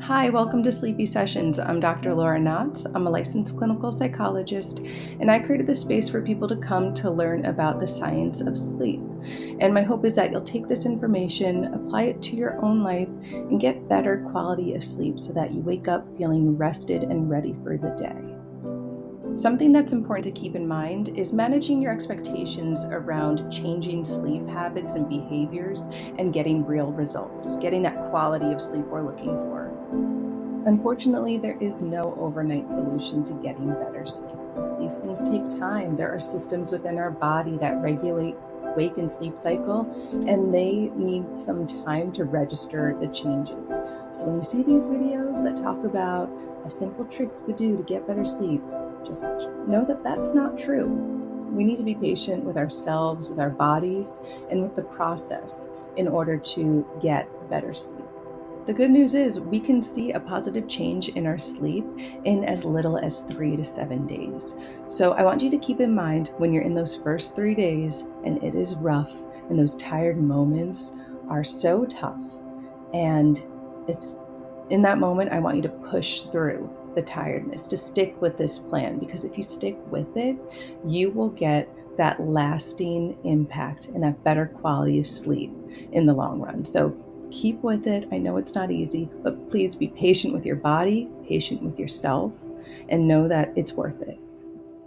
Hi, welcome to Sleepy Sessions. I'm Dr. Laura Knotts. I'm a licensed clinical psychologist, and I created this space for people to come to learn about the science of sleep. And my hope is that you'll take this information, apply it to your own life, and get better quality of sleep so that you wake up feeling rested and ready for the day. Something that's important to keep in mind is managing your expectations around changing sleep habits and behaviors and getting real results, getting that quality of sleep we're looking for. Unfortunately, there is no overnight solution to getting better sleep. These things take time. There are systems within our body that regulate wake and sleep cycle, and they need some time to register the changes. So when you see these videos that talk about a simple trick you could do to get better sleep, just know that that's not true. We need to be patient with ourselves, with our bodies, and with the process in order to get better sleep. The good news is we can see a positive change in our sleep in as little as 3 to 7 days. So I want you to keep in mind when you're in those first 3 days and it is rough and those tired moments are so tough. And it's in that moment, I want you to push through the tiredness, to stick with this plan, because if you stick with it, you will get that lasting impact and that better quality of sleep in the long run. So keep with it. I know it's not easy, but please be patient with your body, patient with yourself, and know that it's worth it.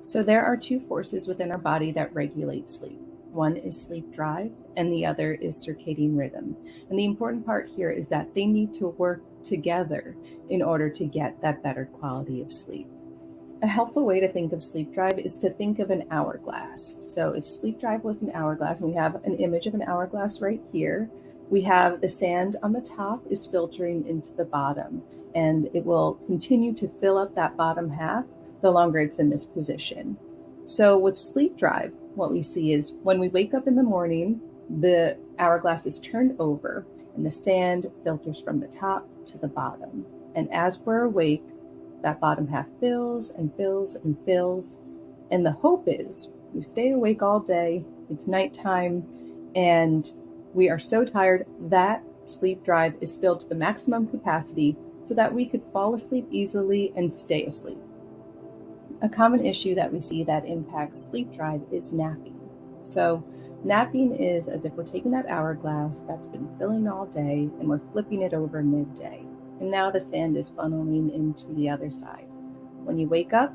So there are two forces within our body that regulate sleep. One is sleep drive, and the other is circadian rhythm. And the important part here is that they need to work together in order to get that better quality of sleep. A helpful way to think of sleep drive is to think of an hourglass. So if sleep drive was an hourglass, and we have an image of an hourglass right here, we have the sand on the top is filtering into the bottom, and it will continue to fill up that bottom half the longer it's in this position. So with sleep drive, what we see is when we wake up in the morning, the hourglass is turned over and the sand filters from the top to the bottom. And as we're awake, that bottom half fills and fills and fills. And the hope is we stay awake all day, it's nighttime, and we are so tired that sleep drive is filled to the maximum capacity so that we could fall asleep easily and stay asleep. A common issue that we see that impacts sleep drive is napping. So napping is as if we're taking that hourglass that's been filling all day and we're flipping it over midday. And now the sand is funneling into the other side. When you wake up,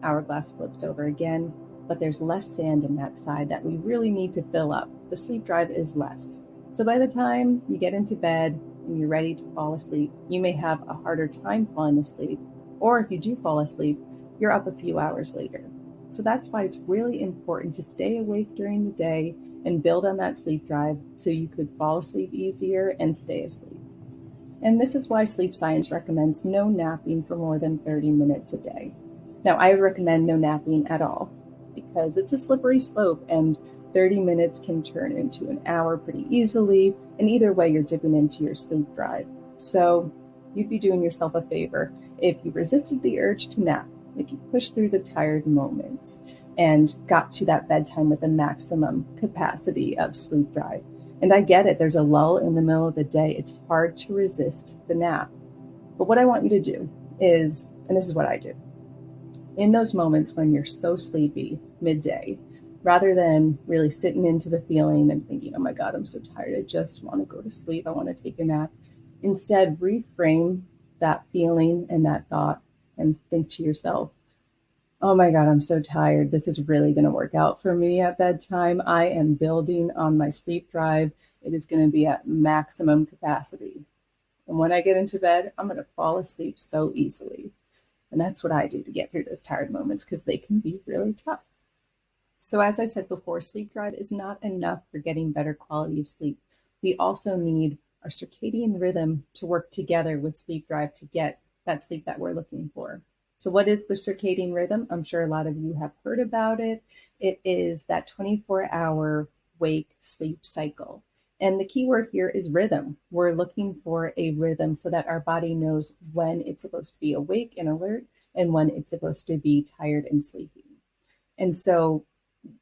hourglass flips over again, but there's less sand in that side that we really need to fill up. The sleep drive is less. So by the time you get into bed and you're ready to fall asleep, you may have a harder time falling asleep. Or if you do fall asleep, you're up a few hours later. So that's why it's really important to stay awake during the day and build on that sleep drive so you could fall asleep easier and stay asleep. And this is why sleep science recommends no napping for more than 30 minutes a day. Now, I would recommend no napping at all because it's a slippery slope and 30 minutes can turn into an hour pretty easily. And either way, you're dipping into your sleep drive. So you'd be doing yourself a favor if you resisted the urge to nap, if you pushed through the tired moments and got to that bedtime with the maximum capacity of sleep drive. And I get it, there's a lull in the middle of the day. It's hard to resist the nap. But what I want you to do is, and this is what I do, in those moments when you're so sleepy midday, rather than really sitting into the feeling and thinking, oh my God, I'm so tired, I just want to go to sleep, I want to take a nap, instead reframe that feeling and that thought and think to yourself, oh my God, I'm so tired. This is really going to work out for me at bedtime. I am building on my sleep drive. It is going to be at maximum capacity. And when I get into bed, I'm going to fall asleep so easily. And that's what I do to get through those tired moments because they can be really tough. So as I said before, sleep drive is not enough for getting better quality of sleep. We also need our circadian rhythm to work together with sleep drive to get that sleep that we're looking for. So what is the circadian rhythm? I'm sure a lot of you have heard about it. It is that 24-hour wake sleep cycle. And the key word here is rhythm. We're looking for a rhythm so that our body knows when it's supposed to be awake and alert and when it's supposed to be tired and sleepy. And so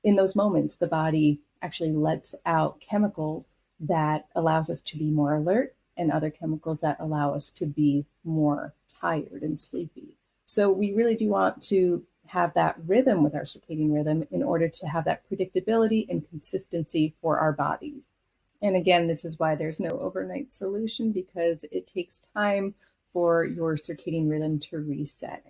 in those moments, the body actually lets out chemicals that allows us to be more alert and other chemicals that allow us to be more tired and sleepy. So we really do want to have that rhythm with our circadian rhythm in order to have that predictability and consistency for our bodies. And again, this is why there's no overnight solution, because it takes time for your circadian rhythm to reset.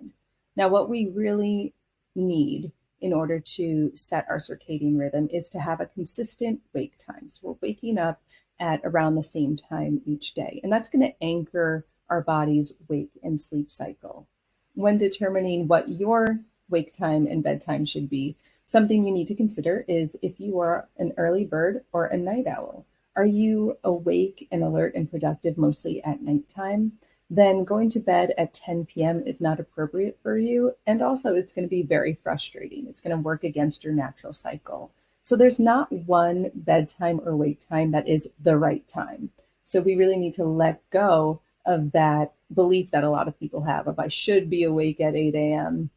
Now, what we really need in order to set our circadian rhythm is to have a consistent wake time. So we're waking up at around the same time each day, and that's going to anchor our body's wake and sleep cycle. When determining what your wake time and bedtime should be, something you need to consider is if you are an early bird or a night owl. Are you awake and alert and productive mostly at nighttime? Then going to bed at 10 p.m. is not appropriate for you. And also, it's going to be very frustrating. It's going to work against your natural cycle. So, there's not one bedtime or wake time that is the right time. So, we really need to let go of that belief that a lot of people have of I should be awake at 8 a.m.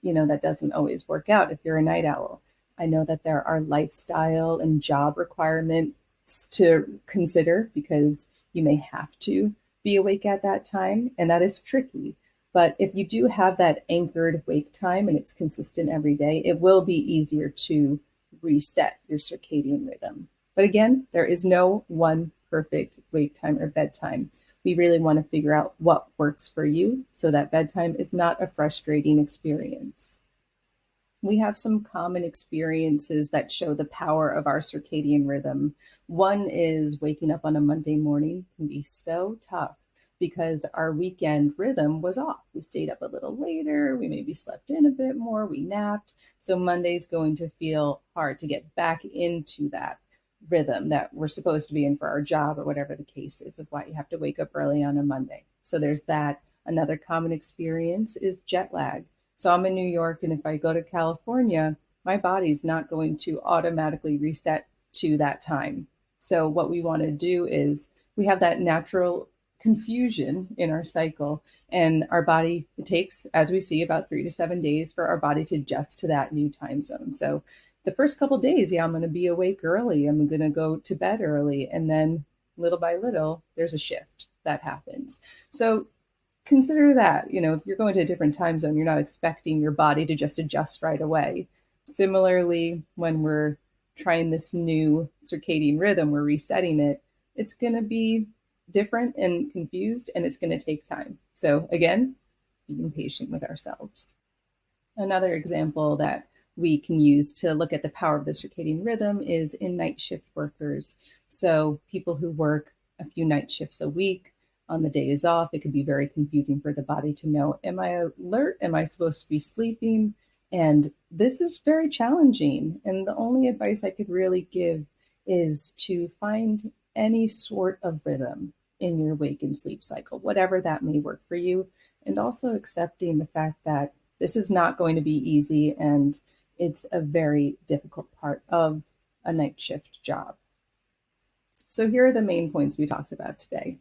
That doesn't always work out if you're a night owl. I know that there are lifestyle and job requirements to consider because you may have to be awake at that time, and that is tricky. But if you do have that anchored wake time and it's consistent every day, it will be easier to reset your circadian rhythm. But again, there is no one perfect wake time or bedtime. We really want to figure out what works for you so that bedtime is not a frustrating experience. We have some common experiences that show the power of our circadian rhythm. One is waking up on a Monday morning can be so tough because our weekend rhythm was off. We stayed up a little later, we maybe slept in a bit more, we napped. So Monday's going to feel hard to get back into that rhythm that we're supposed to be in for our job or whatever the case is of why you have to wake up early on a Monday. So there's that. Another common experience is jet lag. So I'm in New York, and if I go to California, my body's not going to automatically reset to that time. So what we want to do is we have that natural confusion in our cycle, and our body, it takes, as we see, about 3 to 7 days for our body to adjust to that new time zone. So the first couple days, I'm going to be awake early. I'm going to go to bed early. And then little by little, there's a shift that happens. So consider that, if you're going to a different time zone, you're not expecting your body to just adjust right away. Similarly, when we're trying this new circadian rhythm, we're resetting it, it's going to be different and confused, and it's going to take time. So again, being patient with ourselves. Another example that we can use to look at the power of the circadian rhythm is in night shift workers. So people who work a few night shifts a week, on the days off, it could be very confusing for the body to know, am I alert? Am I supposed to be sleeping? And this is very challenging. And the only advice I could really give is to find any sort of rhythm in your wake and sleep cycle, whatever that may work for you. And also accepting the fact that this is not going to be easy and it's a very difficult part of a night shift job. So here are the main points we talked about today.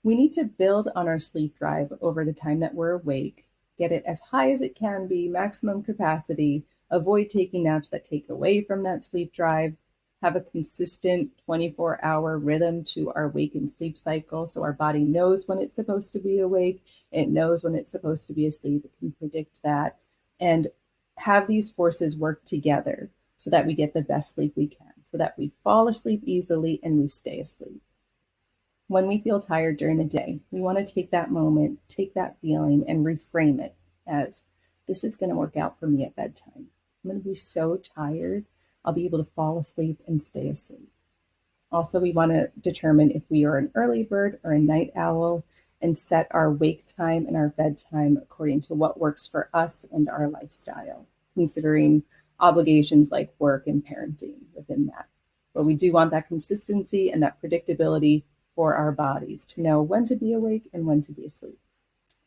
We need to build on our sleep drive over the time that we're awake, get it as high as it can be, maximum capacity, avoid taking naps that take away from that sleep drive, have a consistent 24-hour rhythm to our wake and sleep cycle so our body knows when it's supposed to be awake, it knows when it's supposed to be asleep, it can predict that, and have these forces work together so that we get the best sleep we can, so that we fall asleep easily and we stay asleep. When we feel tired during the day, we want to take that moment, take that feeling, and reframe it as this is going to work out for me at bedtime. I'm going to be so tired, I'll be able to fall asleep and stay asleep. Also, we want to determine if we are an early bird or a night owl and set our wake time and our bedtime according to what works for us and our lifestyle, considering obligations like work and parenting within that. But we do want that consistency and that predictability for our bodies to know when to be awake and when to be asleep.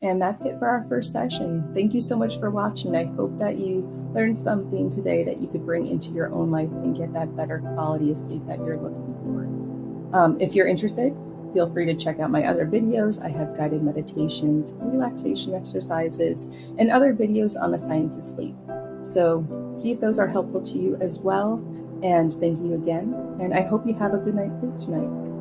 And that's it for our first session. Thank you so much for watching. I hope that you learned something today that you could bring into your own life and get that better quality of sleep that you're looking for. If you're interested, feel free to check out my other videos. I have guided meditations, relaxation exercises, and other videos on the science of sleep. So see if those are helpful to you as well. And thank you again. And I hope you have a good night's sleep tonight.